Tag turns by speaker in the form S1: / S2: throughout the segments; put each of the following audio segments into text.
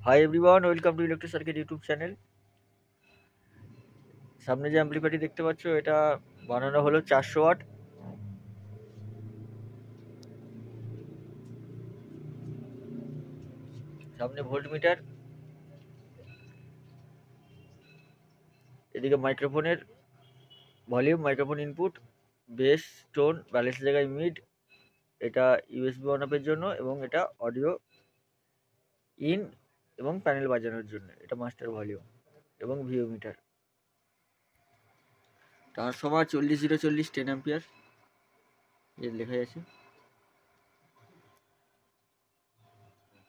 S1: Hi everyone, welcome to electric circuit YouTube channel. সামনে যে অ্যাম্পলিফায়ারটি দেখতে পাচ্ছ, এটা বানানো হলো 400 ওয়াট। সামনে ভোল্ট মিটার, এদিকে মাইক্রোফোনের volume, microphone input, bass, tone, balance জায়গায় মিড। এটা ইউএসবি অন অফের জন্য এবং এটা অডিও ইন এবং প্যানেল বাজানোর জন্য। এটা মাস্টার ভলিউম এবং ভিও মিটার। ট্রান্সফর্মার 40-040 10 অ্যাম্পিয়ার এর লেখা আছে।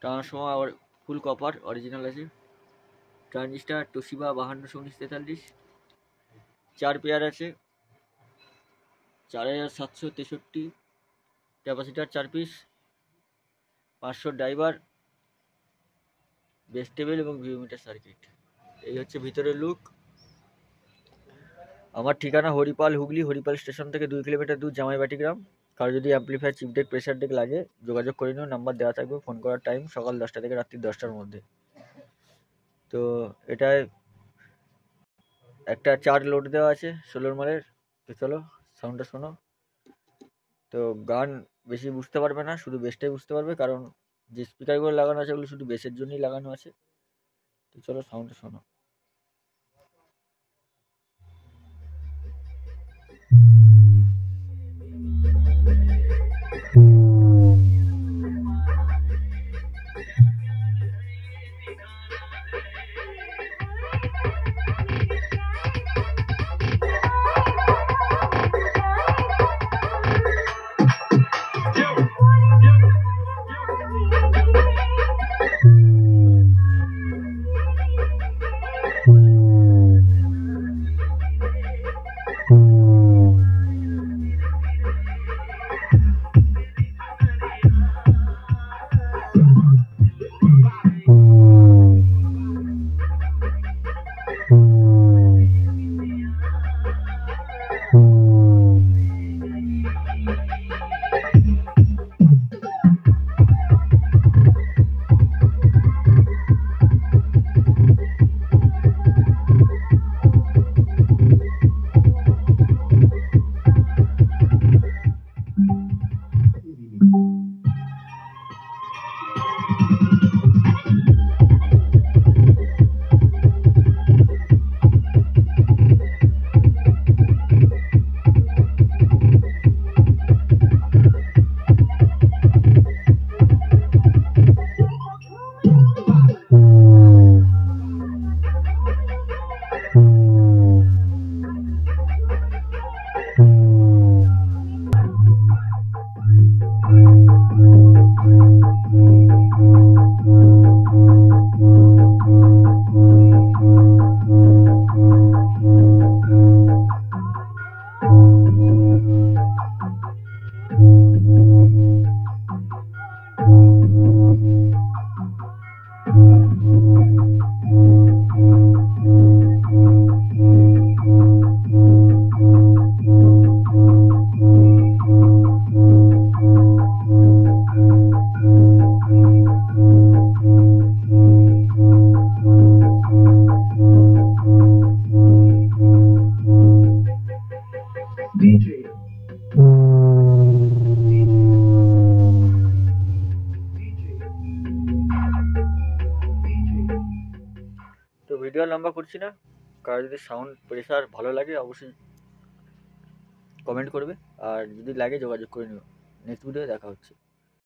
S1: ট্রান্সফর্মার ফুল কপার অরিজিনাল আছে। ট্রানজিস্টার তোশিবা 521943 4 পেয়ার আছে। 4763 capacitor 4 piece, 500 driver, base table এবং ভিউমিটার সার্কিট। এই হচ্ছে ভিতরের লুক। আমার ঠিকানা হরিপাল, হুগলি। হরিপাল স্টেশন থেকে 2 কিলোমিটার দূর, জামাইবাটি গ্রাম। কারো যদি amplifier, chip deck, pressure deck লাগে যোগাযোগ করে নিও। নাম্বার দেওয়া থাকবে। ফোন করার টাইম সকাল 10টা থেকে রাত্রি 10টার মধ্যে। তো এটায় একটা চার লোড দেওয়া আছে 16 মালের। তো চলো সাউন্ডটা শোনো। তো গান বেশি বুঝতে পারবে না, শুধু বেসটাই বুঝতে পারবে, কারণ যে স্পিকারগুলো লাগানো আছে ওগুলো শুধু বেসের জন্যই লাগানো আছে। তো চলো সাউন্ডটা শোনো। তো ভিডিও লম্বা করছি না। কারো যদি সাউন্ড প্রেসার ভালো লাগে অবশ্যই কমেন্ট করবে, আর যদি লাগে যোগাযোগ করে নিও। নেক্সট ভিডিও দেখা হচ্ছে।